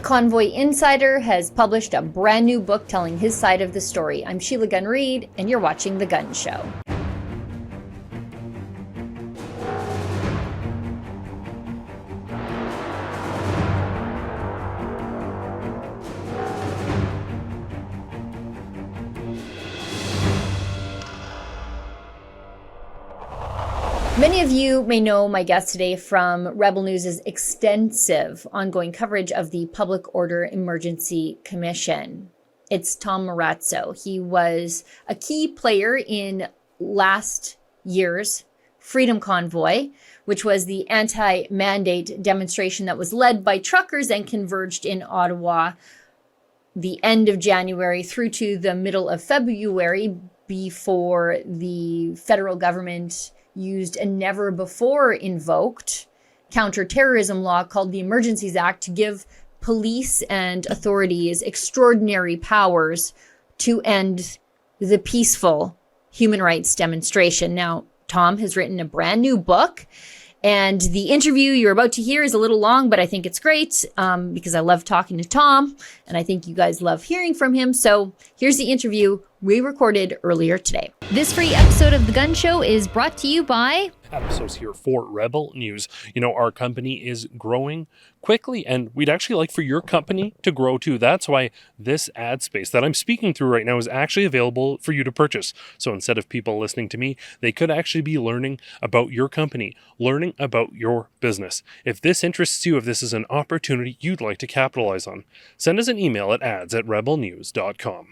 Convoy Insider has published a brand new book telling his side of the story. I'm Sheila Gunn Reid, and you're watching The Gunn Show. Many of you may know my guest today from Rebel News' extensive ongoing coverage of the Public Order Emergency Commission. It's Tom Marazzo. He was a key player in last year's Freedom Convoy, which was the anti-mandate demonstration that was led by truckers and converged in Ottawa the end of January through to the middle of February before the federal government used a never before invoked counterterrorism law called the Emergencies Act to give police and authorities extraordinary powers to end the peaceful human rights demonstration. Now, Tom has written a brand new book, and the interview you're about to hear is a little long, but I think it's great because I love talking to Tom, and I think you guys love hearing from him. So here's the interview we recorded earlier today. This free episode of The Gunn Show is brought to you by Episodes here for Rebel News. You know, our company is growing quickly, and we'd actually like for your company to grow too. That's why this ad space that I'm speaking through right now is actually available for you to purchase. So instead of people listening to me, they could actually be learning about your company, learning about your business. If this interests you, if this is an opportunity you'd like to capitalize on, send us an email at ads@rebelnews.com.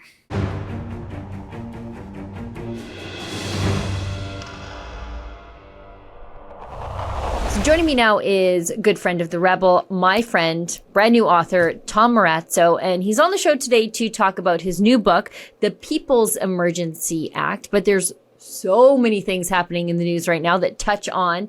Joining me now is a good friend of the Rebel, my friend, brand new author, Tom Marazzo, and he's on the show today to talk about his new book, The People's Emergency Act. But there's so many things happening in the news right now that touch on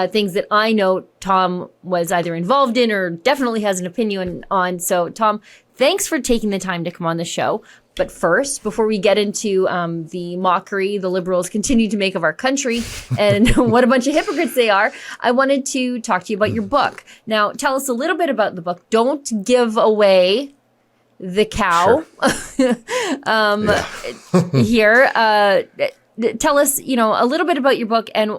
things that I know Tom was either involved in or definitely has an opinion on. So, Tom, thanks for taking the time to come on the show. But first, before we get into the mockery the Liberals continue to make of our country and what a bunch of hypocrites they are, I wanted to talk to you about your book. Now, tell us a little bit about the book. Don't give away the cow. Sure. Here. Tell us, a little bit about your book, and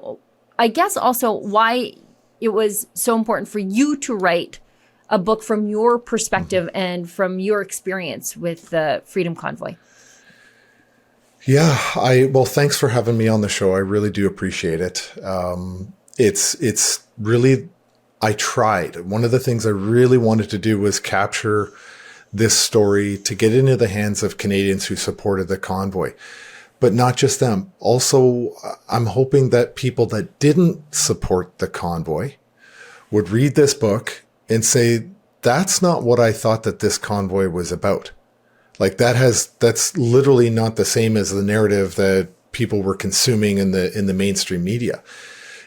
I guess also why it was so important for you to write a book from your perspective and from your experience with the Freedom Convoy. Yeah, well, thanks for having me on the show. I really do appreciate it. It's really, I tried. One of the things I really wanted to do was capture this story to get into the hands of Canadians who supported the convoy. But not just them. Also, I'm hoping that people that didn't support the convoy would read this book and say, that's not what I thought that this convoy was about. Like that's literally not the same as the narrative that people were consuming in the mainstream media.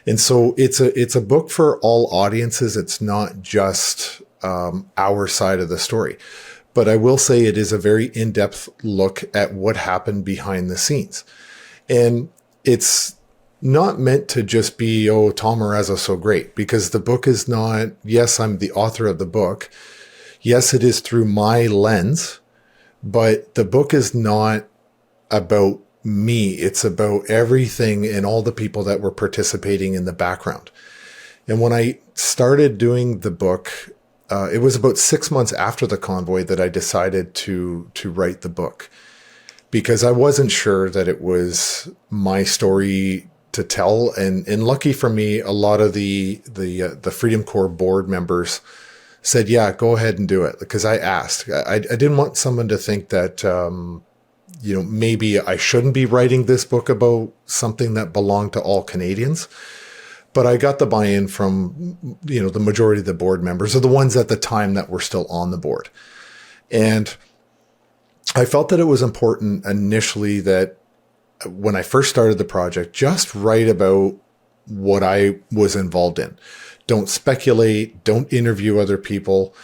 And so it's a book for all audiences. It's not just our side of the story. But I will say it is a very in-depth look at what happened behind the scenes. And it's not meant to just be, oh, Tom Marazzo's so great, because the book is not, yes, I'm the author of the book. Yes, it is through my lens, but the book is not about me. It's about everything and all the people that were participating in the background. And when I started doing the book, it was about 6 months after the convoy that I decided to write the book, because I wasn't sure that it was my story to tell. And lucky for me, a lot of the Freedom Corps board members said, yeah, go ahead and do it. Because I asked, I didn't want someone to think that, maybe I shouldn't be writing this book about something that belonged to all Canadians. But I got the buy-in from, the majority of the board members, or the ones at the time that were still on the board. And I felt that it was important initially that when I first started the project, just write about what I was involved in. Don't speculate, don't interview other people,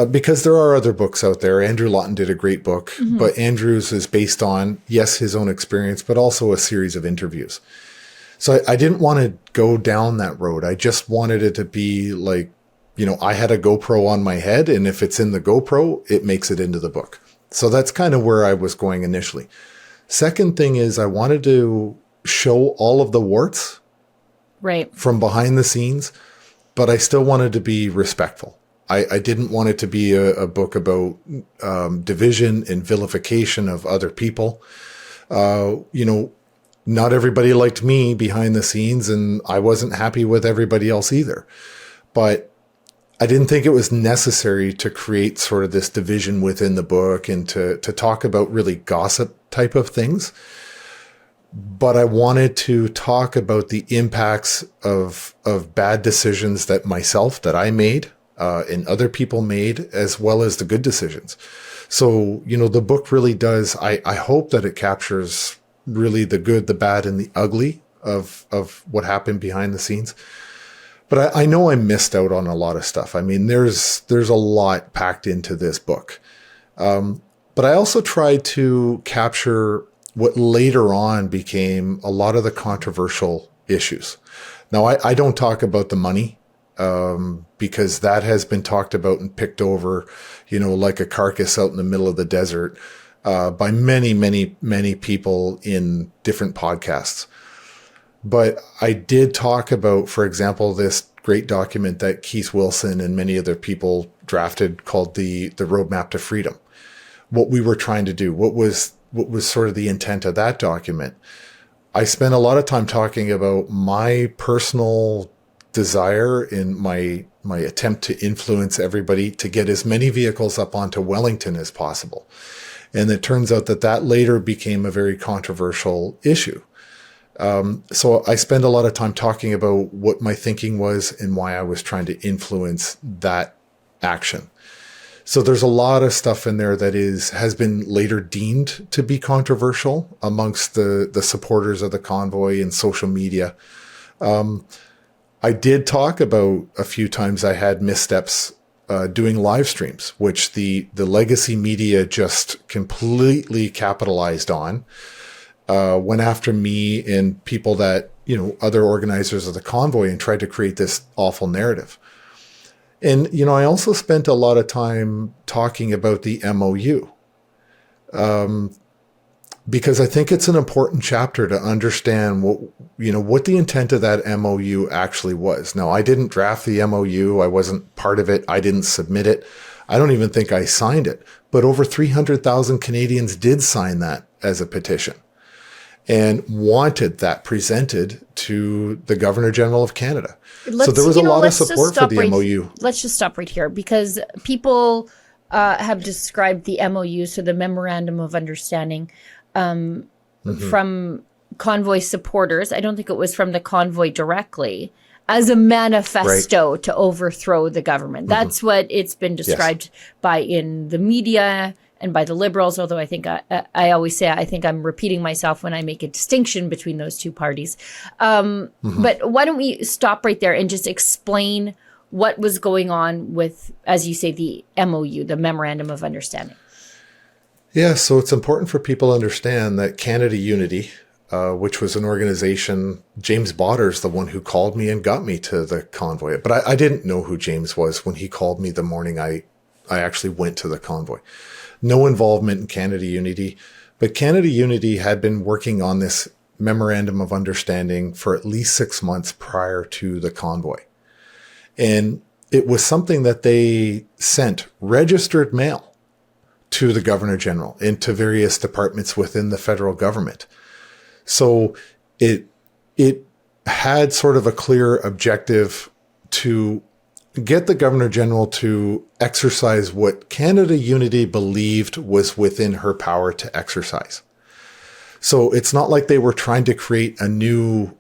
because there are other books out there. Andrew Lawton did a great book, but Andrew's is based on, yes, his own experience, but also a series of interviews. So I didn't want to go down that road. I just wanted it to be like I had a GoPro on my head, and if it's in the GoPro, it makes it into the book. So that's kind of where I was going initially. Second thing is I wanted to show all of the warts Right. from behind the scenes, but I still wanted to be respectful. I didn't want it to be a book about division and vilification of other people. Not everybody liked me behind the scenes, and I wasn't happy with everybody else either. But I didn't think it was necessary to create sort of this division within the book and to talk about really gossip type of things. But I wanted to talk about the impacts of bad decisions that I made and other people made, as well as the good decisions. So, the book really does, I hope that it captures really the good, the bad, and the ugly of what happened behind the scenes. But I know I missed out on a lot of stuff. I mean, there's a lot packed into this book. But I also tried to capture what later on became a lot of the controversial issues. Now, I don't talk about the money, because that has been talked about and picked over, like a carcass out in the middle of the desert, by many, many, many people in different podcasts. But I did talk about, for example, this great document that Keith Wilson and many other people drafted called the Roadmap to Freedom. What we were trying to do, what was sort of the intent of that document. I spent a lot of time talking about my personal desire in my attempt to influence everybody to get as many vehicles up onto Wellington as possible. And it turns out that later became a very controversial issue. So I spend a lot of time talking about what my thinking was and why I was trying to influence that action. So there's a lot of stuff in there that has been later deemed to be controversial amongst the supporters of the convoy and social media. I did talk about a few times I had missteps doing live streams, which the legacy media just completely capitalized on. Went after me and people that, other organizers of the convoy, and tried to create this awful narrative. And, I also spent a lot of time talking about the MOU, because I think it's an important chapter to understand what the intent of that MOU actually was. Now, I didn't draft the MOU. I wasn't part of it. I didn't submit it. I don't even think I signed it, but over 300,000 Canadians did sign that as a petition and wanted that presented to the Governor General of Canada. So there was a lot of support for the MOU. Let's just stop right here, because people have described the MOU, so the Memorandum of Understanding, from convoy supporters. I don't think it was from the convoy directly, as a manifesto to overthrow the government. That's what it's been described by in the media and by the Liberals, although I think I always say, I think I'm repeating myself when I make a distinction between those two parties. But why don't we stop right there and just explain what was going on with, as you say, the MOU, the Memorandum of Understanding? Yeah, so it's important for people to understand that Canada Unity, which was an organization, James Botter's the one who called me and got me to the convoy. But I didn't know who James was when he called me the morning I actually went to the convoy. No involvement in Canada Unity, but Canada Unity had been working on this Memorandum of Understanding for at least 6 months prior to the convoy. And it was something that they sent registered mail to the Governor General and to various departments within the federal government. So it had sort of a clear objective to get the Governor General to exercise what Canada Unity believed was within her power to exercise. So it's not like they were trying to create a new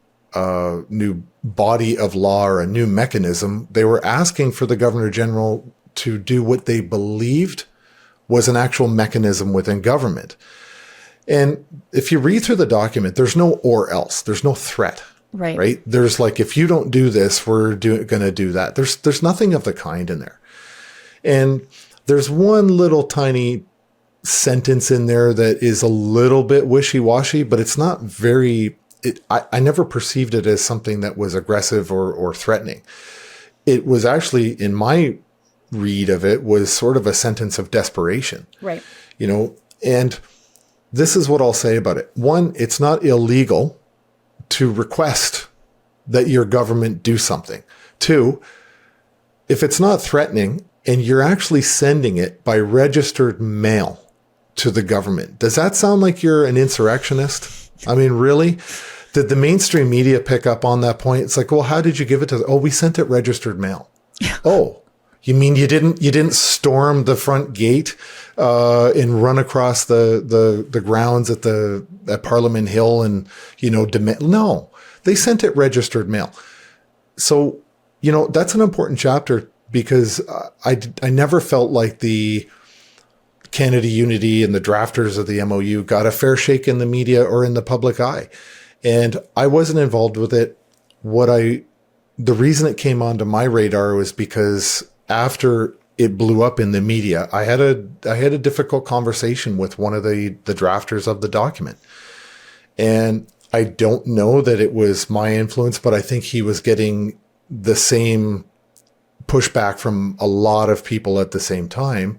body of law or a new mechanism. They were asking for the Governor General to do what they believed was an actual mechanism within government. And if you read through the document, there's no or else. There's no threat. Right. There's like, if you don't do this, we're going to do that. There's nothing of the kind in there. And there's one little tiny sentence in there that is a little bit wishy-washy, but it's not very, I never perceived it as something that was aggressive or threatening. it was actually, in my read of it, was sort of a sentence of desperation. Right. And this is what I'll say about it. One, it's not illegal to request that your government do something. Two, if it's not threatening and you're actually sending it by registered mail to the government, does that sound like you're an insurrectionist? I mean, really? Did the mainstream media pick up on that point? It's like, well, how did you give it to? Oh, we sent it registered mail. Oh, you mean you didn't storm the front gate and run across the grounds at Parliament Hill and demand? No, they sent it registered mail. So that's an important chapter, because I never felt like the Canada Unity and the drafters of the MOU got a fair shake in the media or in the public eye. And I wasn't involved with it. The reason it came onto my radar was because after it blew up in the media, I had a difficult conversation with one of the drafters of the document. And I don't know that it was my influence, but I think he was getting the same pushback from a lot of people at the same time.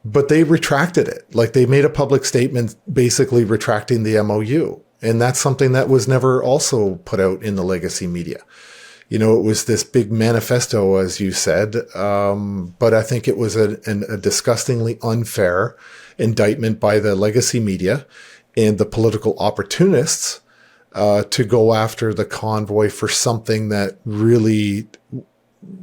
But they retracted it. Like, they made a public statement basically retracting the MOU. And that's something that was never also put out in the legacy media. It was this big manifesto, as you said, but I think it was a disgustingly unfair indictment by the legacy media and the political opportunists to go after the convoy for something that really,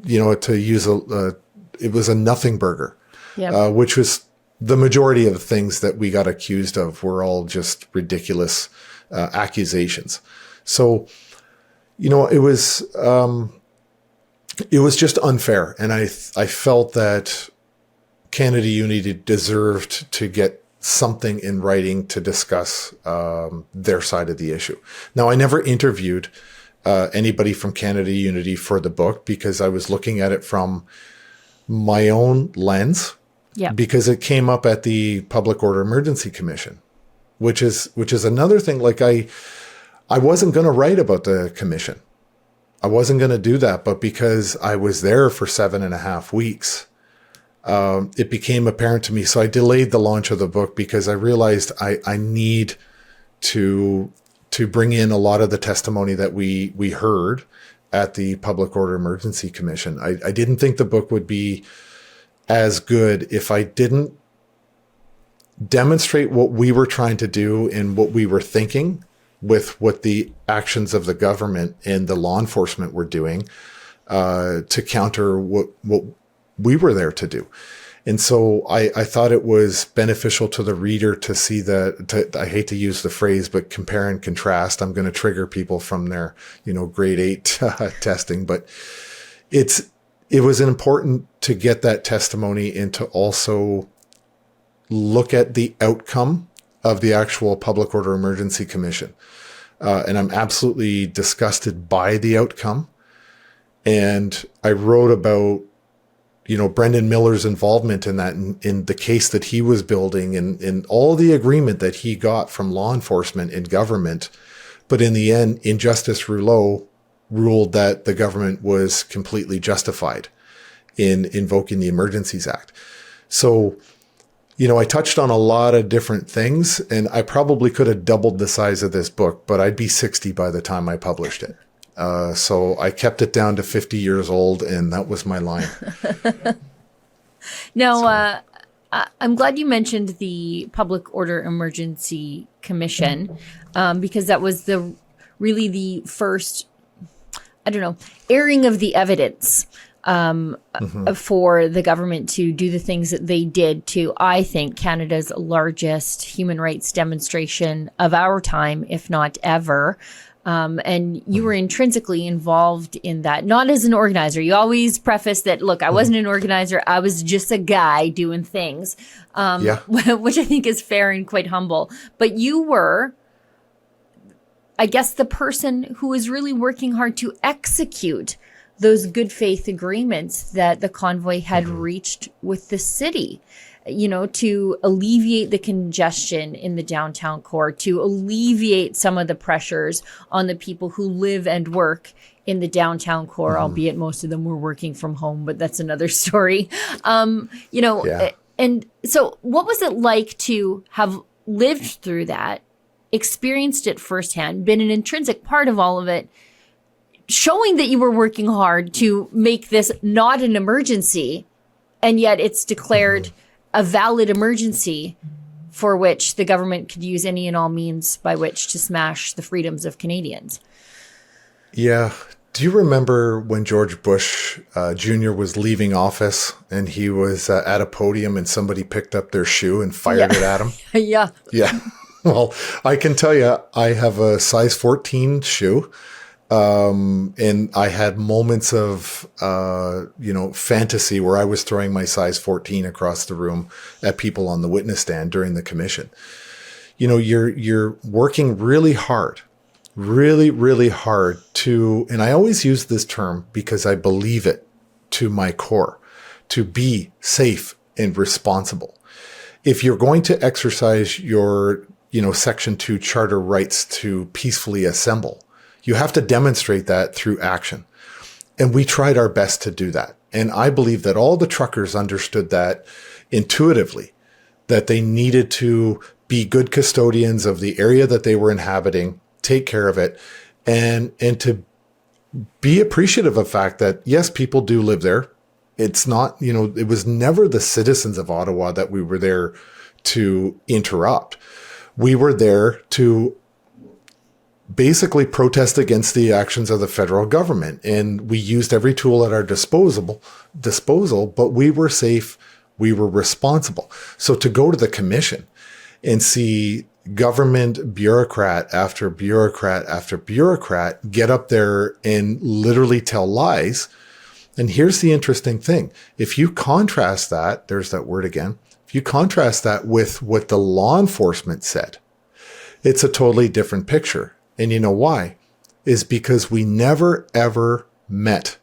to use it was a nothing burger, which was the majority of the things that we got accused of were all just ridiculous accusations. So, it was just unfair. And I felt that Canada Unity deserved to get something in writing to discuss their side of the issue. Now, I never interviewed anybody from Canada Unity for the book, because I was looking at it from my own lens, because it came up at the Public Order Emergency Commission, which is another thing. Like, I wasn't going to write about the commission. I wasn't going to do that, but because I was there for 7.5 weeks, it became apparent to me. So I delayed the launch of the book because I realized I need to bring in a lot of the testimony that we heard at the Public Order Emergency Commission. I didn't think the book would be as good if I didn't demonstrate what we were trying to do and what we were thinking with what the actions of the government and the law enforcement were doing to counter what we were there to do. And so I thought it was beneficial to the reader to see I hate to use the phrase, but compare and contrast. I'm going to trigger people from their, grade 8 testing, but it was important to get that testimony and to also look at the outcome of the actual Public Order Emergency Commission. And I'm absolutely disgusted by the outcome. And I wrote about, Brendan Miller's involvement in that, in the case that he was building, and all the agreement that he got from law enforcement and government. But in the end, Injustice Rouleau ruled that the government was completely justified in invoking the Emergencies Act. So, I touched on a lot of different things, and I probably could have doubled the size of this book, but I'd be 60 by the time I published it. So I kept it down to 50 years old, and that was my line. Now, I'm glad you mentioned the Public Order Emergency Commission, because that was really the first, airing of the evidence for the government to do the things that they did to, I think, Canada's largest human rights demonstration of our time, if not ever. And you were intrinsically involved in that, not as an organizer. You always preface that, look, I wasn't an organizer. I was just a guy doing things, which I think is fair and quite humble. But you were, I guess, the person who was really working hard to execute those good faith agreements that the convoy had reached with the city, to alleviate the congestion in the downtown core, to alleviate some of the pressures on the people who live and work in the downtown core, albeit most of them were working from home, but that's another story. And so what was it like to have lived through that, experienced it firsthand, been an intrinsic part of all of it, showing that you were working hard to make this not an emergency, and yet it's declared a valid emergency for which the government could use any and all means by which to smash the freedoms of Canadians? Yeah. Do you remember when George Bush Jr. was leaving office and he was at a podium and somebody picked up their shoe and fired it at him? Yeah. Yeah. Well, I can tell you, I have a size 14 shoe. And I had moments of, fantasy where I was throwing my size 14 across the room at people on the witness stand during the commission. You're working really hard to, and I always use this term because I believe it to my core, to be safe and responsible. If you're going to exercise your, Section 2 charter rights to peacefully assemble, you have to demonstrate that through action. And we tried our best to do that. And I believe that all the truckers understood that intuitively, that they needed to be good custodians of the area that they were inhabiting, take care of it, and to be appreciative of the fact that, yes, people do live there. It's not, it was never the citizens of Ottawa that we were there to interrupt. We were there to basically protest against the actions of the federal government. And we used every tool at our disposal, but we were safe. We were responsible. So to go to the commission and see government bureaucrat after bureaucrat after bureaucrat get up there and literally tell lies. And here's the interesting thing. If you contrast that, there's that word again. If you contrast that with what the law enforcement said, it's a totally different picture. And you know why? Is because we never, ever met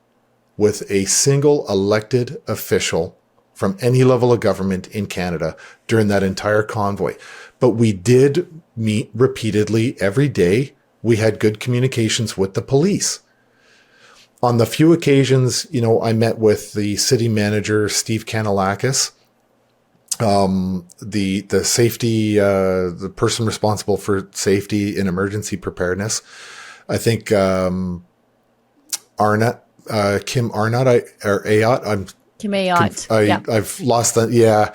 with a single elected official from any level of government in Canada during that entire convoy. But we did meet repeatedly every day. We had good communications with the police. On the few occasions, I met with the city manager, Steve Kanalakis, the safety, the person responsible for safety and emergency preparedness. I think, Kim Arnott, or Ayotte. Kim Ayotte. I've lost that. Yeah.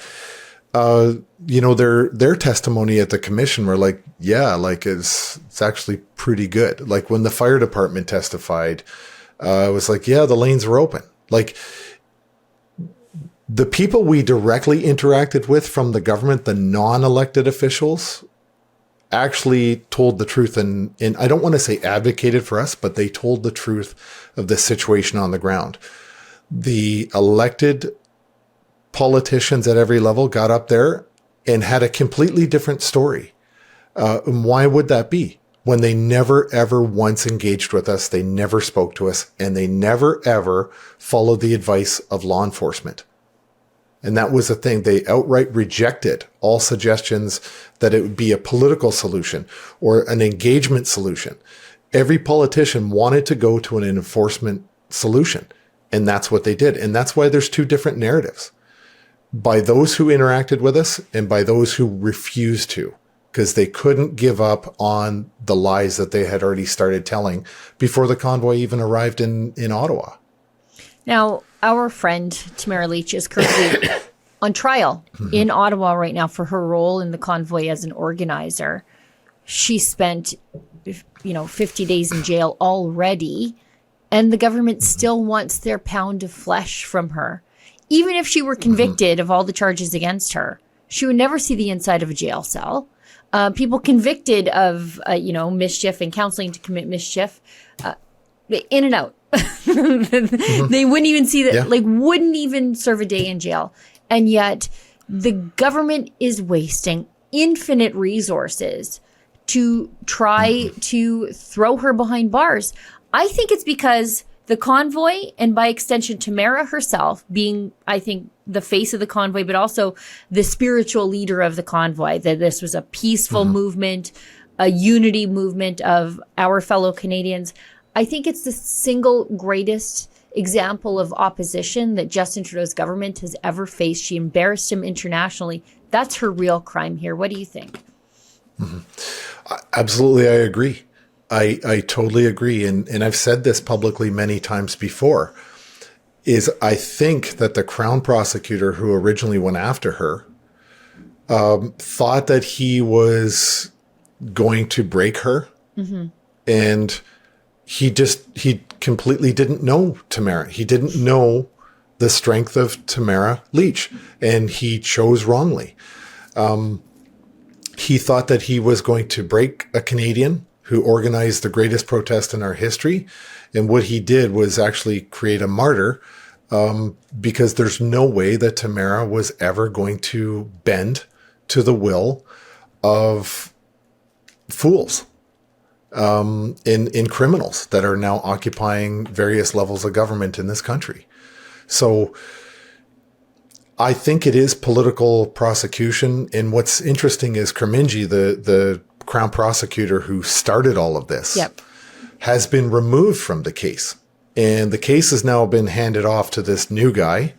Their testimony at the commission were like, it's actually pretty good. Like when the fire department testified, it was like, the lanes were open. Like the people we directly interacted with from the government, the non-elected officials, actually told the truth. And I don't want to say advocated for us, but they told the truth of the situation on the ground. The elected politicians at every level got up there and had a completely different story. And why would that be? When they never, ever once engaged with us, they never spoke to us, and they never, ever followed the advice of law enforcement. And that was the thing. They outright rejected all suggestions that it would be a political solution or an engagement solution. Every politician wanted to go to an enforcement solution, and that's what they did. And that's why there's two different narratives. By those who interacted with us and by those who refused to, because they couldn't give up on the lies that they had already started telling before the convoy even arrived in Ottawa. Now, our friend Tamara Lich is currently on trial in Ottawa right now for her role in the convoy as an organizer. She spent, 50 days in jail already, and the government still wants their pound of flesh from her. Even if she were convicted of all the charges against her, she would never see the inside of a jail cell. People convicted of, mischief and counseling to commit mischief, in and out. They wouldn't even see that, wouldn't even serve a day in jail. And yet the government is wasting infinite resources to try to throw her behind bars. I think it's because the convoy, and by extension, Tamara herself being, I think, the face of the convoy, but also the spiritual leader of the convoy, that this was a peaceful movement, a unity movement of our fellow Canadians. I think it's the single greatest example of opposition that Justin Trudeau's government has ever faced. She embarrassed him internationally. That's her real crime here. What do you think? Absolutely, I agree. I totally agree. And I've said this publicly many times before, is I think that the Crown prosecutor who originally went after her thought that he was going to break her. And he completely didn't know Tamara. He didn't know the strength of Tamara Lich, and he chose wrongly. He thought that he was going to break a Canadian who organized the greatest protest in our history. And what he did was actually create a martyr, because there's no way that Tamara was ever going to bend to the will of fools. In criminals that are now occupying various levels of government in this country. So I think it is political prosecution. And what's interesting is Kerminji, the Crown prosecutor who started all of this, has been removed from the case. And the case has now been handed off to this new guy.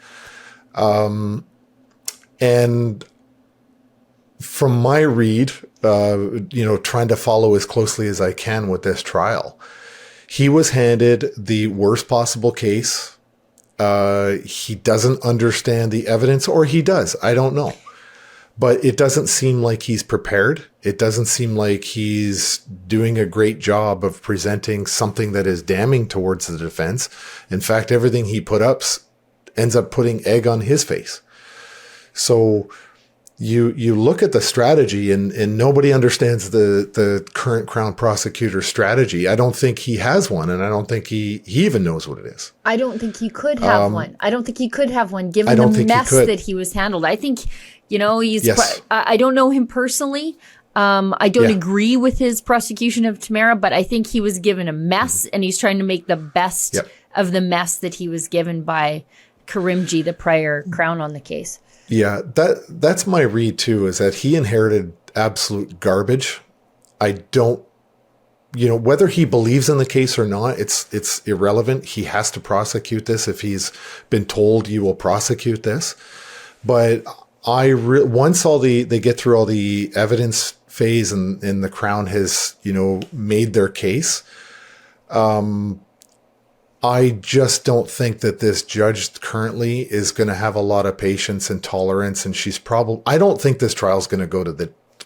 And from my read, trying to follow as closely as I can with this trial, he was handed the worst possible case. He doesn't understand the evidence, or he does. I don't know. But it doesn't seem like he's prepared. It doesn't seem like he's doing a great job of presenting something that is damning towards the defense. In fact, everything he put up ends up putting egg on his face. So you look at the strategy, and nobody understands the current Crown prosecutor's strategy. I don't think he has one, and I don't think he even knows what it is. I don't think he could have one. I don't think he could have one, given the mess that he was handled. I think, he's. Yes. I don't know him personally. I don't agree with his prosecution of Tamara, but I think he was given a mess, and he's trying to make the best of the mess that he was given by Kerminji, the prior Crown on the case. Yeah, that's my read too, is that he inherited absolute garbage. I don't, whether he believes in the case or not, it's irrelevant. He has to prosecute this if he's been told you will prosecute this. But once they get through all the evidence phase and the Crown has, made their case, I just don't think that this judge currently is going to have a lot of patience and tolerance. And I don't think this trial is going to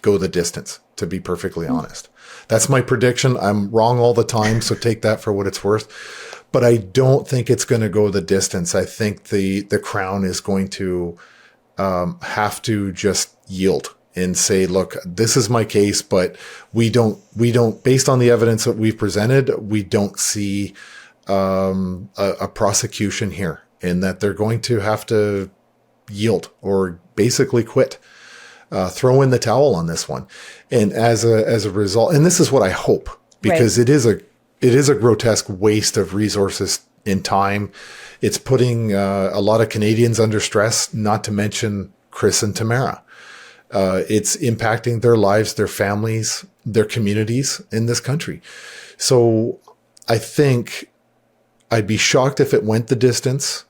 go the distance, to be perfectly honest. That's my prediction. I'm wrong all the time, so take that for what it's worth. But I don't think it's going to go the distance. I think the Crown is going to have to just yield and say, look, this is my case, but we don't, based on the evidence that we've presented, we don't see a prosecution here, and that they're going to have to yield or basically quit, throw in the towel on this one. And as a result, and this is what I hope, because it is a grotesque waste of resources and time. It's putting a lot of Canadians under stress, not to mention Chris and Tamara. It's impacting their lives, their families, their communities in this country. So I think I'd be shocked if it went the distance,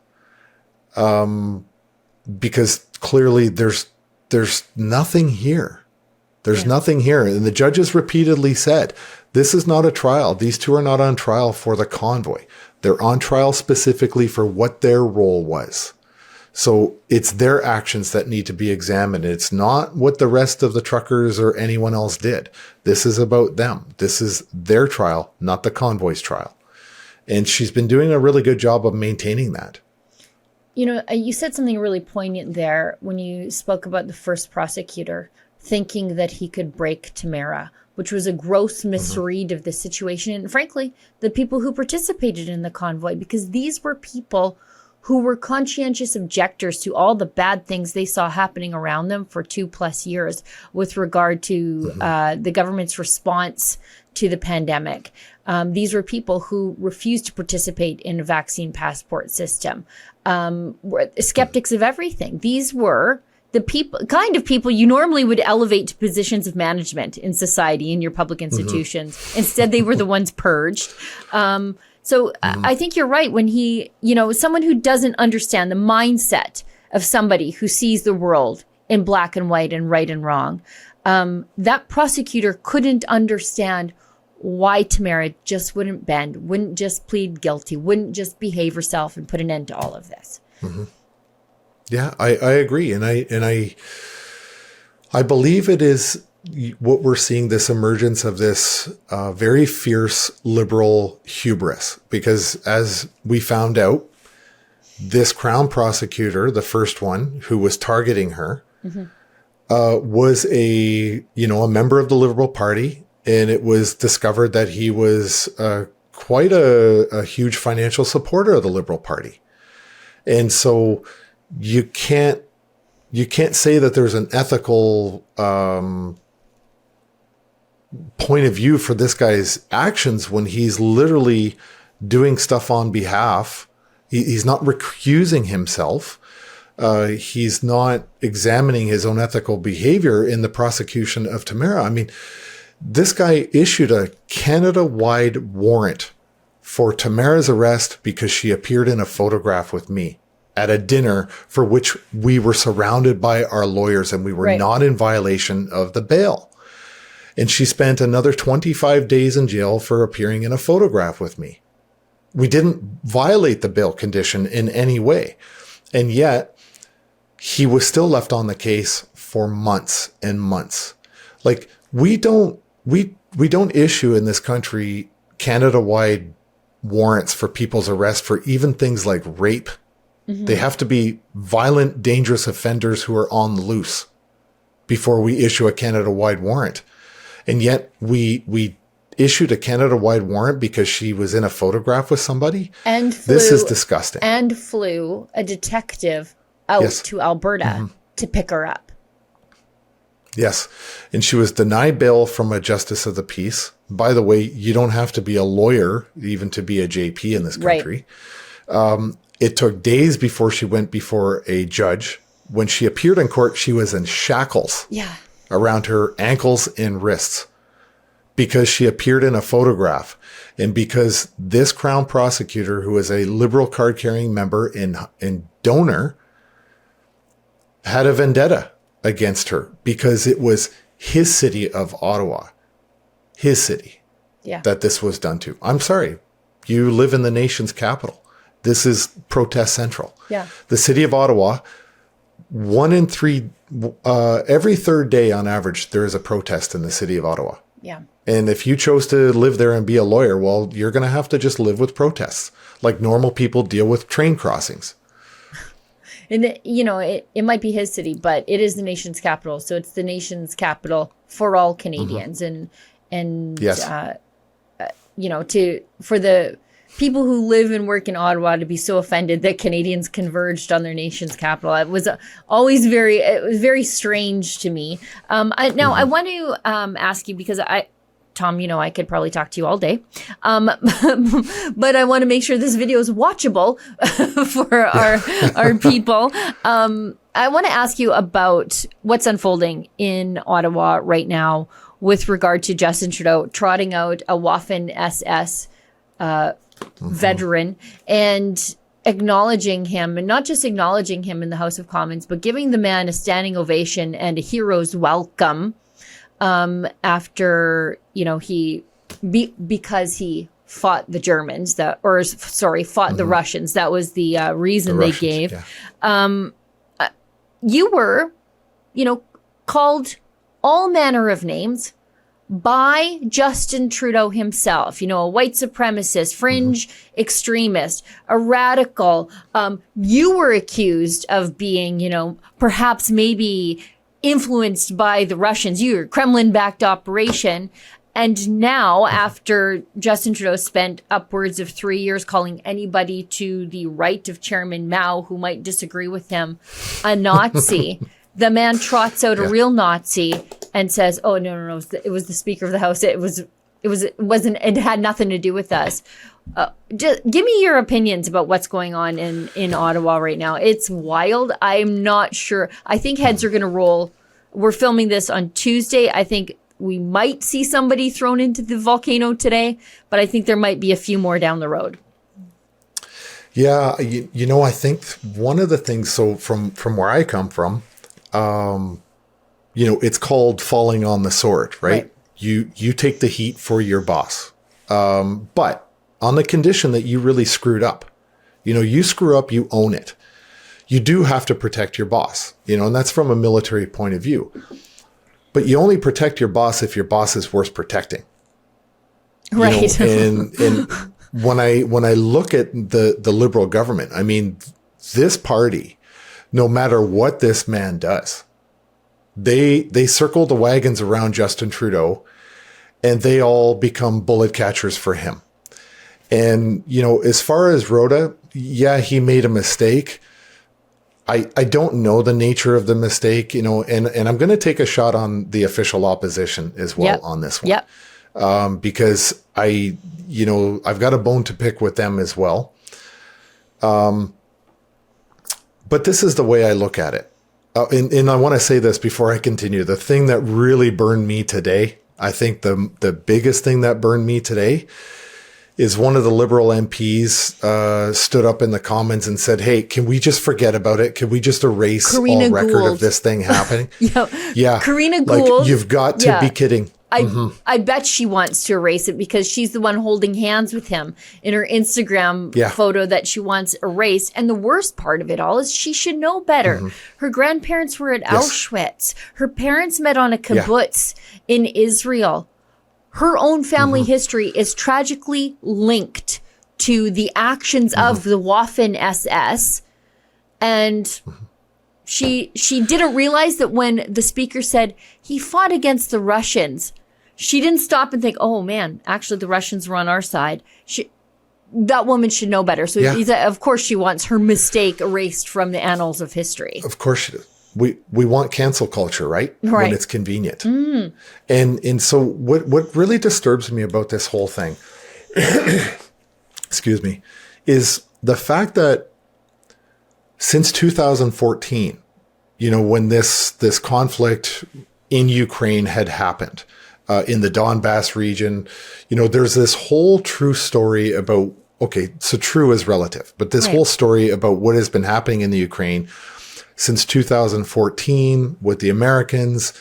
because clearly there's nothing here. There's nothing here. And the judges repeatedly said, this is not a trial. These two are not on trial for the convoy. They're on trial specifically for what their role was. So it's their actions that need to be examined. It's not what the rest of the truckers or anyone else did. This is about them. This is their trial, not the convoy's trial. And she's been doing a really good job of maintaining that. You said something really poignant there when you spoke about the first prosecutor thinking that he could break Tamara, which was a gross misread of the situation. And frankly, the people who participated in the convoy, because these were people who were conscientious objectors to all the bad things they saw happening around them for 2+ years with regard to the government's response to the pandemic. These were people who refused to participate in a vaccine passport system, were skeptics of everything. These were the kind of people you normally would elevate to positions of management in society, in your public institutions. Instead, they were the ones purged. So I think you're right when someone who doesn't understand the mindset of somebody who sees the world in black and white and right and wrong, that prosecutor couldn't understand why Tamara just wouldn't bend, wouldn't just plead guilty, wouldn't just behave herself and put an end to all of this. Yeah, I agree. And I believe it is what we're seeing, this emergence of this very fierce liberal hubris, because as we found out, this Crown prosecutor, the first one who was targeting her, was a member of the Liberal Party. And it was discovered that he was quite a huge financial supporter of the Liberal Party. And so you can't say that there's an ethical point of view for this guy's actions when he's literally doing stuff on behalf. He's not recusing himself. He's not examining his own ethical behavior in the prosecution of Tamara. I mean, this guy issued a Canada-wide warrant for Tamara's arrest because she appeared in a photograph with me at a dinner for which we were surrounded by our lawyers and we were not in violation of the bail. And she spent another 25 days in jail for appearing in a photograph with me. We didn't violate the bail condition in any way. And yet he was still left on the case for months and months. Like, we don't issue in this country Canada-wide warrants for people's arrest for even things like rape. They have to be violent, dangerous offenders who are on the loose before we issue a Canada-wide warrant. And yet we issued a Canada-wide warrant because she was in a photograph with somebody. And this is disgusting. And flew a detective out to Alberta to pick her up. Yes. And she was denied bail from a justice of the peace. By the way, you don't have to be a lawyer even to be a JP in this country. It took days before she went before a judge. When she appeared in court, she was in shackles around her ankles and wrists because she appeared in a photograph. And because this Crown prosecutor, who is a Liberal card-carrying member and donor, had a vendetta against her because it was his city of Ottawa, his city, that this was done to. I'm sorry. You live in the nation's capital. This is protest central. The city of Ottawa, 1 in 3, every third day on average, there is a protest in the city of Ottawa. And if you chose to live there and be a lawyer, well, you're going to have to just live with protests like normal people deal with train crossings. And, it might be his city, but it is the nation's capital. So it's the nation's capital for all Canadians. And for the people who live and work in Ottawa to be so offended that Canadians converged on their nation's capital, it was always very strange to me. I want to ask you, because Tom, I could probably talk to you all day. But I want to make sure this video is watchable for our people. I want to ask you about what's unfolding in Ottawa right now with regard to Justin Trudeau trotting out a Waffen SS veteran and acknowledging him, and not just acknowledging him in the House of Commons, but giving the man a standing ovation and a hero's welcome after, because he fought the Germans the Russians. That was the reason they gave. You were, called all manner of names by Justin Trudeau himself, a white supremacist, fringe extremist, a radical. You were accused of being, perhaps maybe influenced by the Russians, your Kremlin-backed operation. And now, after Justin Trudeau spent upwards of 3 years calling anybody to the right of Chairman Mao who might disagree with him a Nazi, the man trots out a real Nazi and says, "Oh, no, it was the Speaker of the House. It had nothing to do with us." Just give me your opinions about what's going on in Ottawa right now. It's wild. I'm not sure. I think heads are going to roll. We're filming this on Tuesday. I think we might see somebody thrown into the volcano today, but I think there might be a few more down the road. Yeah, I think one of the things, so from where I come from, it's called falling on the sword, right? You take the heat for your boss. But on the condition that you really screwed up. You screw up, you own it. You do have to protect your boss, and that's from a military point of view. But you only protect your boss if your boss is worth protecting. Right. And when I look at the Liberal government, I mean, this party, no matter what this man does, they circle the wagons around Justin Trudeau and they all become bullet catchers for him. And, as far as Rhoda, yeah, he made a mistake. I don't know the nature of the mistake, and I'm going to take a shot on the official opposition as well on this one. Yep. Because I've got a bone to pick with them as well. But this is the way I look at it. And I want to say this before I continue. The thing that really burned me today, I think the biggest thing that burned me today is one of the Liberal MPs stood up in the comments and said, "Hey, can we just forget about it? Can we just erase all record of this thing happening?" Yeah. Karina Gould. Like, you've got to be kidding. I bet she wants to erase it because she's the one holding hands with him in her Instagram photo that she wants erased. And the worst part of it all is she should know better. Her grandparents were at Auschwitz. Her parents met on a kibbutz in Israel. Her own family history is tragically linked to the actions of the Waffen SS. And she didn't realize that when the speaker said he fought against the Russians, she didn't stop and think, "Oh man, actually the Russians were on our side." That woman should know better. So of course she wants her mistake erased from the annals of history. Of course she does. We want cancel culture, right? When it's convenient. And so what really disturbs me about this whole thing, excuse me, is the fact that since 2014, when this conflict in Ukraine had happened, in the Donbass region, there's this whole true story about, okay, so true is relative, but this whole story about what has been happening in the Ukraine since 2014 with the Americans,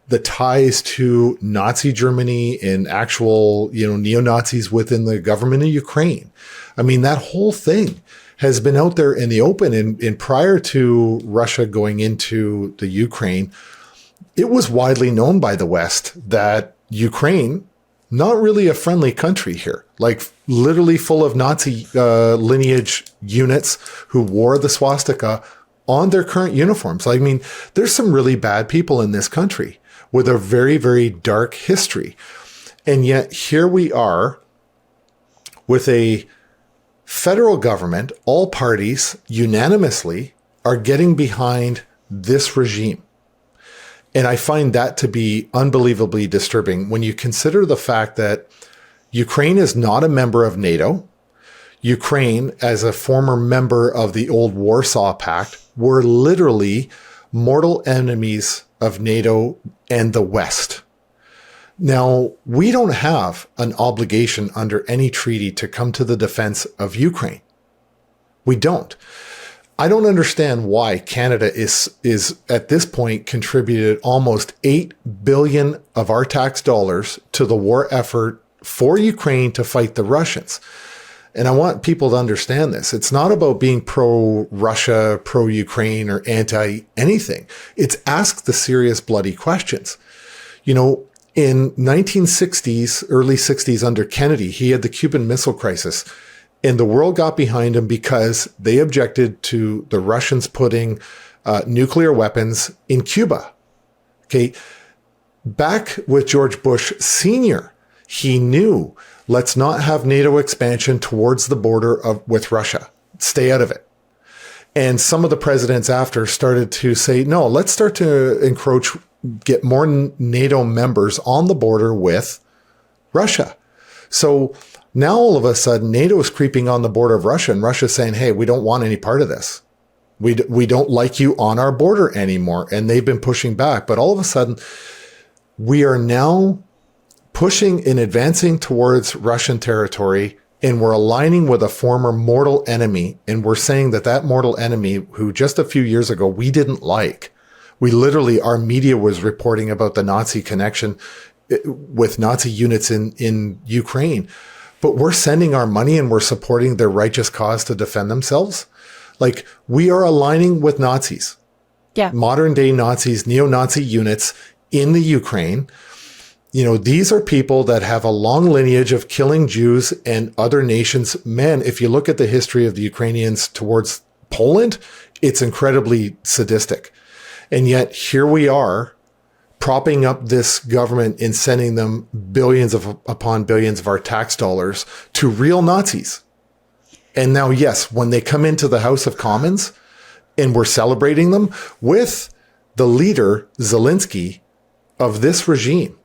the ties to Nazi Germany and actual, neo-Nazis within the government of Ukraine. I mean, that whole thing has been out there in the open. And prior to Russia going into the Ukraine, it was widely known by the West that Ukraine, not really a friendly country here, like literally full of Nazi lineage units who wore the swastika on their current uniforms. I mean, there's some really bad people in this country with a very, very dark history. And yet here we are with a federal government, all parties unanimously are getting behind this regime. And I find that to be unbelievably disturbing when you consider the fact that Ukraine is not a member of NATO. Ukraine, as a former member of the old Warsaw Pact, were literally mortal enemies of NATO and the West. Now, we don't have an obligation under any treaty to come to the defense of Ukraine. We don't. I don't understand why Canada is at this point contributed almost $8 billion of our tax dollars to the war effort for Ukraine to fight the Russians. And I want people to understand this. It's not about being pro-Russia, pro-Ukraine, or anti-anything. It's ask the serious, bloody questions. In 1960s, early 60s under Kennedy, he had the Cuban Missile Crisis. And the world got behind him because they objected to the Russians putting nuclear weapons in Cuba. Okay. Back with George Bush Sr., He knew, let's not have NATO expansion towards the border with Russia. Stay out of it. And some of the presidents after started to say, no, let's start to encroach, get more NATO members on the border with Russia. So now all of a sudden, NATO is creeping on the border of Russia, and Russia's saying, hey, we don't want any part of this. We don't like you on our border anymore. And they've been pushing back. But all of a sudden, we are now pushing and advancing towards Russian territory, and we're aligning with a former mortal enemy. And we're saying that that mortal enemy, who just a few years ago we didn't like, we literally, our media was reporting about the Nazi connection with Nazi units in Ukraine. But we're sending our money and we're supporting their righteous cause to defend themselves. Like, we are aligning with Nazis. Yeah. Modern day Nazis, neo-Nazi units in the Ukraine. You know, these are people that have a long lineage of killing Jews and other nations. Man, if you look at the history of the Ukrainians towards Poland, it's incredibly sadistic. And yet here we are propping up this government and sending them billions upon billions of our tax dollars to real Nazis. And now, yes, when they come into the House of Commons and we're celebrating them with the leader, Zelensky, of this regime.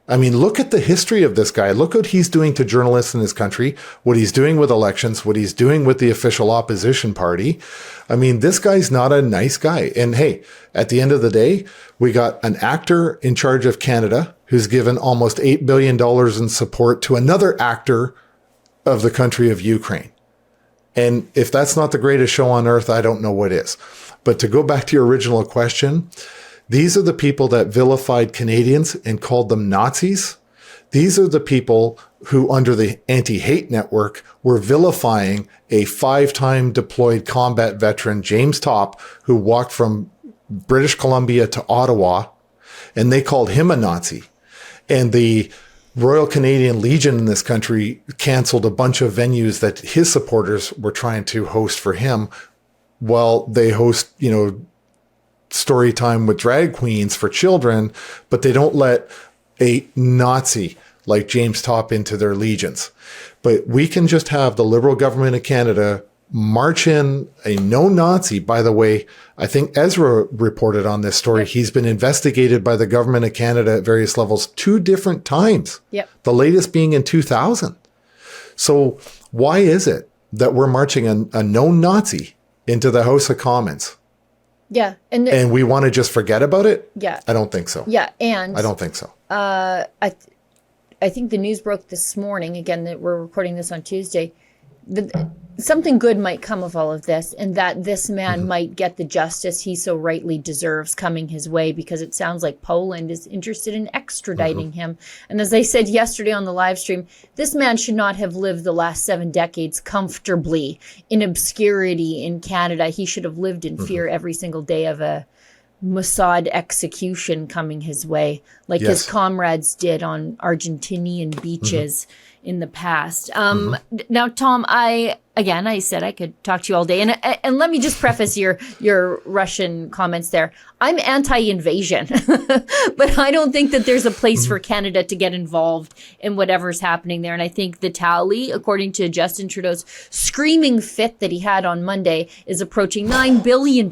I mean, look at the history of this guy. Look what he's doing to journalists in this country, what he's doing with elections, what he's doing with the official opposition party. I mean, this guy's not a nice guy. And hey, at the end of the day, we got an actor in charge of Canada who's given almost $8 billion in support to another actor of the country of Ukraine. And if that's not the greatest show on earth, I don't know what is. But to go back to your original question, these are the people that vilified Canadians and called them Nazis. These are the people who, under the anti-hate network, were vilifying a 5-time deployed combat veteran, James Topp, who walked from British Columbia to Ottawa, and they called him a Nazi. And the Royal Canadian Legion in this country canceled a bunch of venues that his supporters were trying to host for him. Well, they host, you know, story time with drag queens for children, but they don't let a Nazi like James Topp into their legions. But we can just have the Liberal government of Canada march in a no Nazi. By the way, I think Ezra reported on this story. Yep. He's been investigated by the government of Canada at various levels 2 different times. Yep. The latest being in 2000. So why is it that we're marching a no Nazi into the House of Commons? Yeah. And we want to just forget about it? Yeah. I don't think so. Yeah. And I don't think so. I think the news broke this morning, again, that we're recording this on Tuesday, something good might come of all of this, and that this man might get the justice he so rightly deserves coming his way, because it sounds like Poland is interested in extraditing him. And as I said yesterday on the live stream, this man should not have lived the last 7 decades comfortably in obscurity in Canada. He should have lived in fear every single day of a Mossad execution coming his way, like his comrades did on Argentinian beaches in the past. Now, Tom, I said I could talk to you all day, and let me just preface your Russian comments there. I'm anti-invasion, but I don't think that there's a place for Canada to get involved in whatever's happening there. And I think the tally, according to Justin Trudeau's screaming fit that he had on Monday, is approaching $9 billion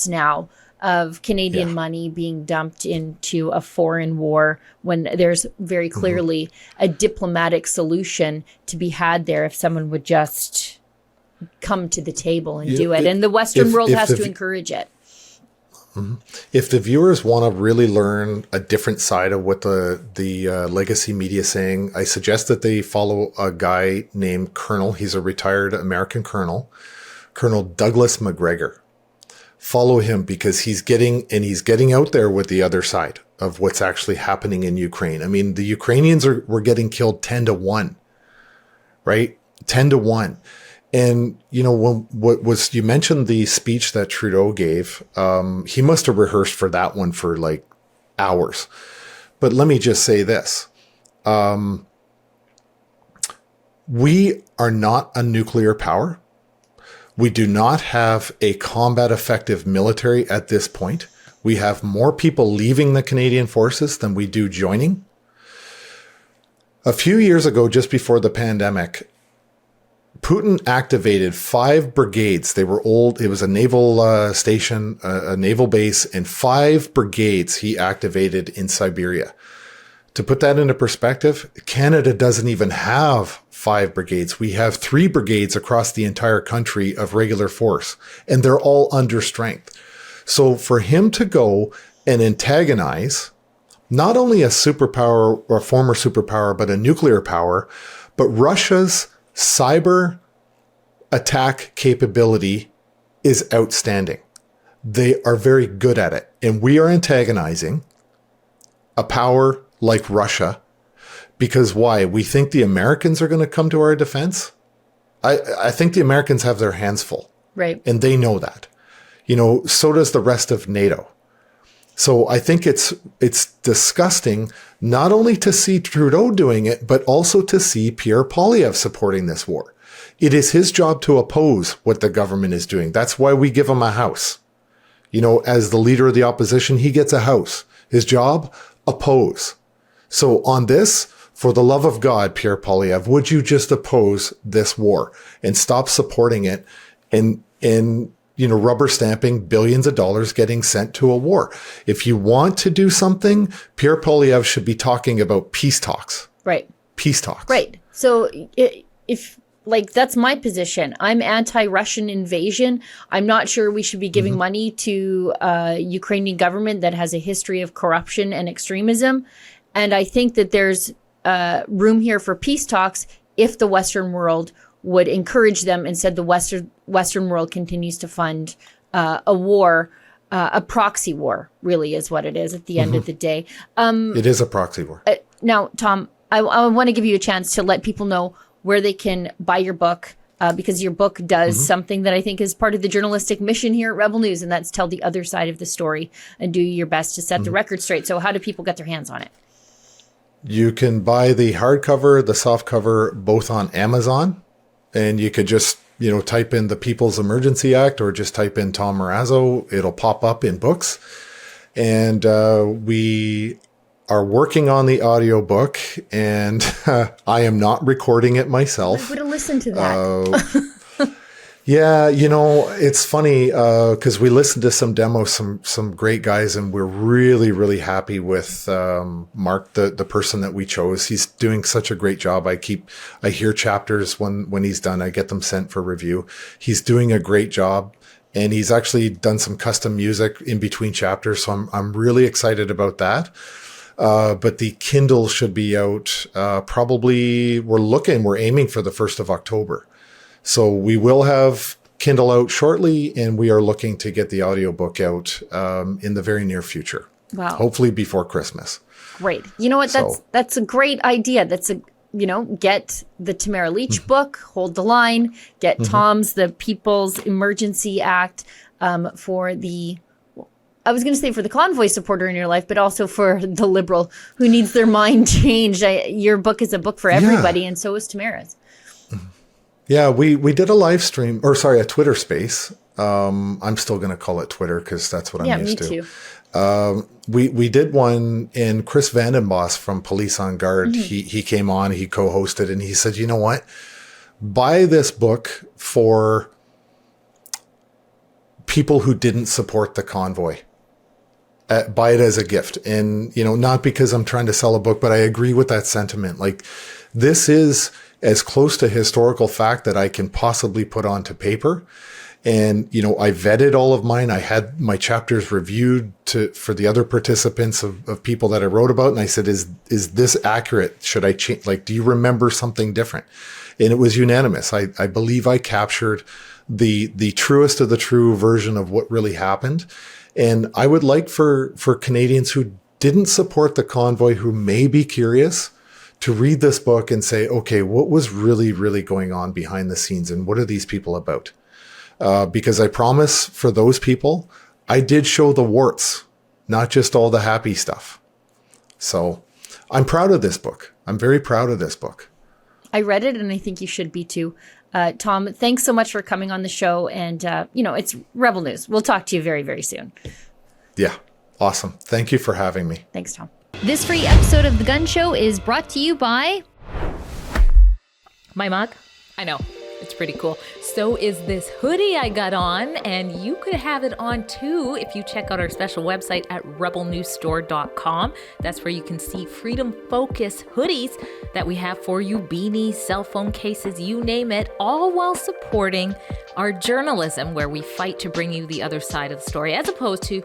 now of Canadian money being dumped into a foreign war, when there's very clearly a diplomatic solution to be had there if someone would just come to the table and do it. And the Western world has to encourage it. If the viewers want to really learn a different side of what the legacy media is saying, I suggest that they follow a guy named Colonel. He's a retired American colonel, Colonel Douglas McGregor. Follow him, because he's getting out there with the other side of what's actually happening in Ukraine. I mean, the Ukrainians were getting killed 10-1, right? 10-1. And, you know, you mentioned the speech that Trudeau gave. He must have rehearsed for that one for like hours. But let me just say this. We are not a nuclear power. We do not have a combat effective military at this point. We have more people leaving the Canadian forces than we do joining. A few years ago, just before the pandemic, Putin activated 5 brigades. They were old. It was a naval station, a naval base, and 5 brigades he activated in Siberia. To put that into perspective, Canada doesn't even have 5 brigades. We have 3 brigades across the entire country of regular force, and they're all under strength. So for him to go and antagonize not only a superpower or a former superpower, but a nuclear power, but Russia's cyber attack capability is outstanding. They are very good at it. And we are antagonizing a power like Russia because why? We think the Americans are going to come to our defense? I think the Americans have their hands full. Right. And they know that. So does the rest of NATO. So I think it's disgusting not only to see Trudeau doing it, but also to see Pierre Poilievre supporting this war. It is his job to oppose what the government is doing. That's why we give him a house. As the leader of the opposition, he gets a house. His job, oppose. So on this, for the love of God, Pierre Poilievre, would you just oppose this war and stop supporting it and rubber stamping billions of dollars getting sent to a war? If you want to do something, Pierre Poilievre should be talking about peace talks. Right. Peace talks. Right. So if that's my position. I'm anti-Russian invasion. I'm not sure we should be giving money to a Ukrainian government that has a history of corruption and extremism. And I think that there's room here for peace talks if the Western world would encourage them instead the Western world continues to fund a war, a proxy war, really is what it is at the end of the day. It is a proxy war. Now, Tom, I want to give you a chance to let people know where they can buy your book, because your book does something that I think is part of the journalistic mission here at Rebel News, and that's tell the other side of the story and do your best to set the record straight. So how do people get their hands on it? You can buy the hardcover, the softcover, both on Amazon. And you could just, type in the People's Emergency Act or just type in Tom Marazzo. It'll pop up in books. And we are working on the audiobook, and I am not recording it myself. I would have listened to that. Yeah, it's funny because we listened to some demos, some great guys, and we're really, really happy with Mark, the person that we chose. He's doing such a great job. I hear chapters when he's done. I get them sent for review. He's doing a great job, and he's actually done some custom music in between chapters. So I'm really excited about that. But the Kindle should be out probably. We're aiming for the 1st of October. So we will have Kindle out shortly, and we are looking to get the audiobook out in the very near future. Wow. Hopefully before Christmas. Great. You know what? That's a great idea. Get the Tamara Lich book, Hold the Line, get Tom's The People's Emergency Act for the, I was going to say for the convoy supporter in your life, but also for the liberal who needs their mind changed. Your book is a book for everybody, and so is Tamara's. Yeah, we did a live stream, a Twitter space. I'm still going to call it Twitter because that's what I'm used to. Yeah, me too. We did one, and Chris Vandenbos from Police on Guard, he came on, he co-hosted, and he said, you know what? Buy this book for people who didn't support the convoy. Buy it as a gift. And, not because I'm trying to sell a book, but I agree with that sentiment. Like, this is as close to historical fact that I can possibly put onto paper. And, I vetted all of mine. I had my chapters reviewed for the other participants of people that I wrote about. And I said, is this accurate? Should I change? Like, do you remember something different? And it was unanimous. I believe I captured the truest of the true version of what really happened. And I would like for Canadians who didn't support the convoy, who may be curious, to read this book and say, okay, what was really, really going on behind the scenes, and what are these people about? Because I promise for those people, I did show the warts, not just all the happy stuff. So I'm proud of this book. I'm very proud of this book. I read it, and I think you should be too. Tom, thanks so much for coming on the show. And, it's Rebel News. We'll talk to you very, very soon. Yeah. Awesome. Thank you for having me. Thanks, Tom. This free episode of The Gunn Show is brought to you by My mug? I know. It's pretty cool. So is this hoodie I got on, and you could have it on too if you check out our special website at rebelnewsstore.com. That's where you can see Freedom Focus hoodies that we have for you, beanies, cell phone cases, you name it, all while supporting our journalism, where we fight to bring you the other side of the story, as opposed to,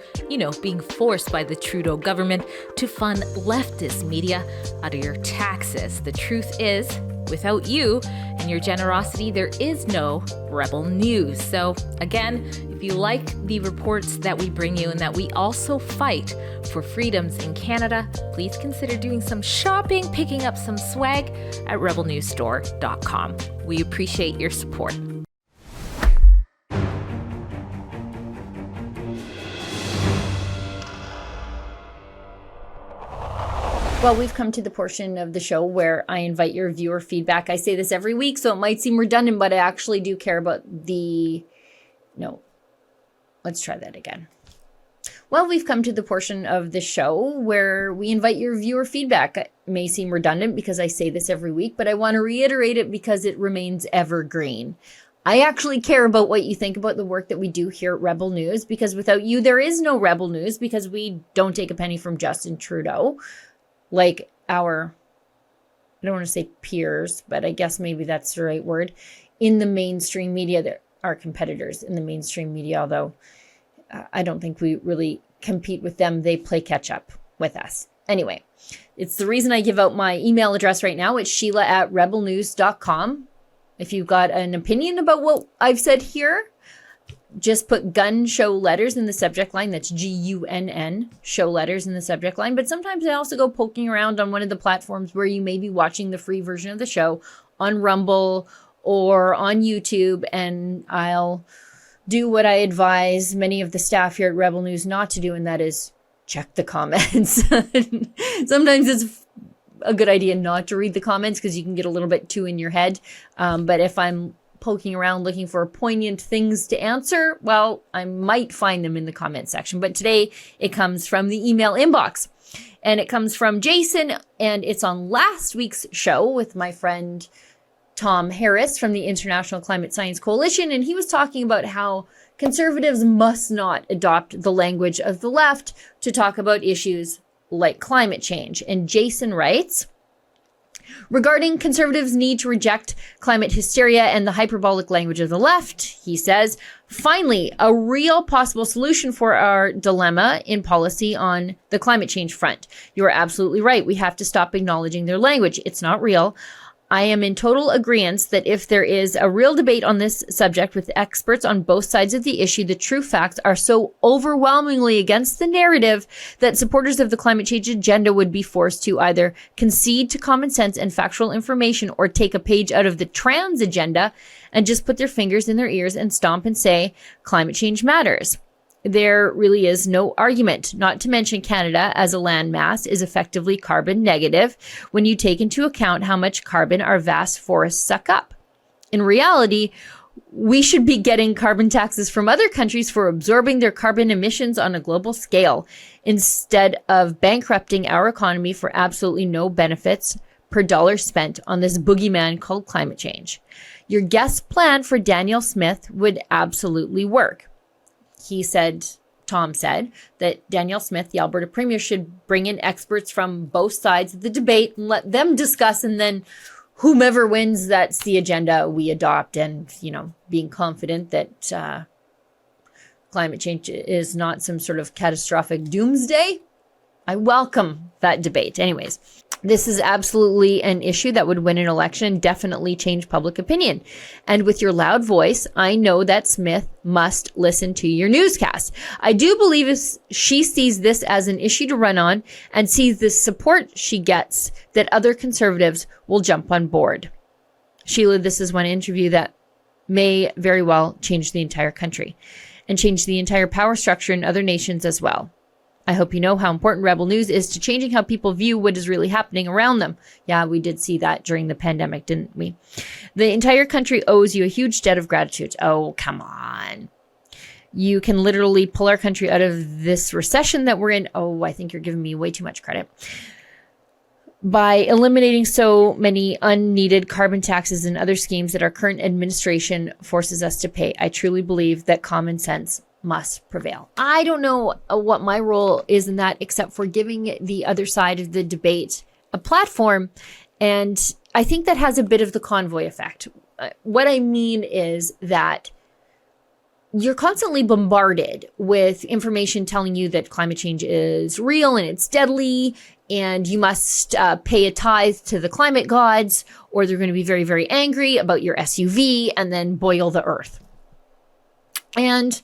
being forced by the Trudeau government to fund leftist media out of your taxes. The truth is, without you and your generosity, there is no Rebel News. So again, if you like the reports that we bring you and that we also fight for freedoms in Canada, please consider doing some shopping, picking up some swag at rebelnewsstore.com. We appreciate your support. Well, we've come to the portion of the show where I invite your viewer feedback. I say this every week, so it might seem redundant, but I actually do care about No, let's try that again. Well, we've come to the portion of the show where we invite your viewer feedback. It may seem redundant because I say this every week, but I want to reiterate it because it remains evergreen. I actually care about what you think about the work that we do here at Rebel News, because without you, there is no Rebel News, because we don't take a penny from Justin Trudeau. Like our, I don't want to say peers, but I guess maybe that's the right word, in the mainstream media. There are competitors in the mainstream media, although I don't think we really compete with them. They play catch up with us. Anyway, it's the reason I give out my email address right now. It's Sheila@rebelnews.com. If you've got an opinion about what I've said here, just put Gunn Show letters in the subject line. That's Gunn show letters in the subject line. But sometimes I also go poking around on one of the platforms where you may be watching the free version of the show on Rumble or on YouTube, and I'll do what I advise many of the staff here at Rebel News not to do, and that is check the comments. Sometimes it's a good idea not to read the comments because you can get a little bit too in your head. But if I'm poking around looking for poignant things to answer, well, I might find them in the comment section. But today it comes from the email inbox, and it comes from Jason, and it's on last week's show with my friend Tom Harris from the International Climate Science Coalition. And he was talking about how conservatives must not adopt the language of the left to talk about issues like climate change. And Jason writes, regarding conservatives' need to reject climate hysteria and the hyperbolic language of the left, he says, finally, a real possible solution for our dilemma in policy on the climate change front. You are absolutely right. We have to stop acknowledging their language. It's not real. I am in total agreement that if there is a real debate on this subject with experts on both sides of the issue, the true facts are so overwhelmingly against the narrative that supporters of the climate change agenda would be forced to either concede to common sense and factual information or take a page out of the trans agenda and just put their fingers in their ears and stomp and say, climate change matters. There really is no argument, not to mention Canada as a landmass is effectively carbon negative when you take into account how much carbon our vast forests suck up. In reality, we should be getting carbon taxes from other countries for absorbing their carbon emissions on a global scale, instead of bankrupting our economy for absolutely no benefits per dollar spent on this boogeyman called climate change. Your guest plan for Danielle Smith would absolutely work. He said, Tom said, that Danielle Smith, the Alberta Premier, should bring in experts from both sides of the debate and let them discuss, and then whomever wins, that's the agenda we adopt. And, being confident that climate change is not some sort of catastrophic doomsday. I welcome that debate. Anyways, this is absolutely an issue that would win an election and definitely change public opinion. And with your loud voice, I know that Smith must listen to your newscast. I do believe if she sees this as an issue to run on and sees the support she gets, that other conservatives will jump on board. Sheila, this is one interview that may very well change the entire country and change the entire power structure in other nations as well. I hope you know how important Rebel News is to changing how people view what is really happening around them. Yeah, we did see that during the pandemic, didn't we? The entire country owes you a huge debt of gratitude. Oh, come on. You can literally pull our country out of this recession that we're in. Oh, I think you're giving me way too much credit. by eliminating so many unneeded carbon taxes and other schemes that our current administration forces us to pay. I truly believe that common sense must prevail. I don't know what my role is in that, except for giving the other side of the debate a platform. And I think that has a bit of the convoy effect. What I mean is that you're constantly bombarded with information telling you that climate change is real and it's deadly, and you must pay a tithe to the climate gods, or they're going to be very, very angry about your SUV and then boil the earth. And,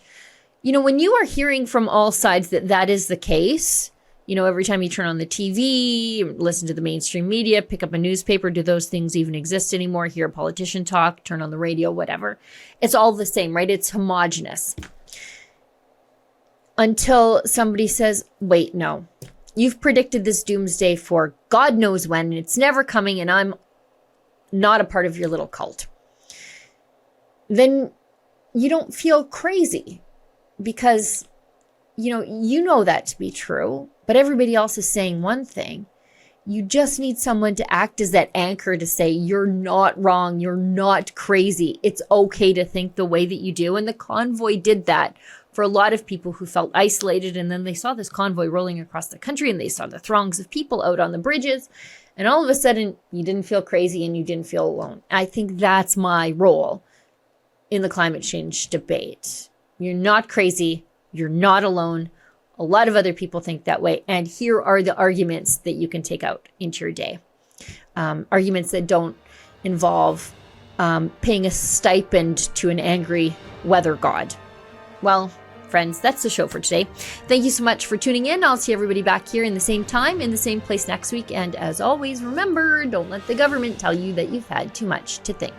when you are hearing from all sides that that is the case, every time you turn on the TV, listen to the mainstream media, pick up a newspaper, do those things even exist anymore? Hear a politician talk, turn on the radio, whatever. It's all the same, right? It's homogenous. Until somebody says, wait, no. You've predicted this doomsday for God knows when, and it's never coming, and I'm not a part of your little cult. Then you don't feel crazy because, you know that to be true, but everybody else is saying one thing. You just need someone to act as that anchor to say, you're not wrong, you're not crazy. It's okay to think the way that you do. And the convoy did that for a lot of people who felt isolated. And then they saw this convoy rolling across the country and they saw the throngs of people out on the bridges. And all of a sudden, you didn't feel crazy and you didn't feel alone. I think that's my role in the climate change debate. You're not crazy. You're not alone. A lot of other people think that way. And here are the arguments that you can take out into your day. Arguments that don't involve paying a stipend to an angry weather god. Well, friends, that's the show for today. Thank you so much for tuning in. I'll see everybody back here in the same time, in the same place next week. And as always, remember, don't let the government tell you that you've had too much to think.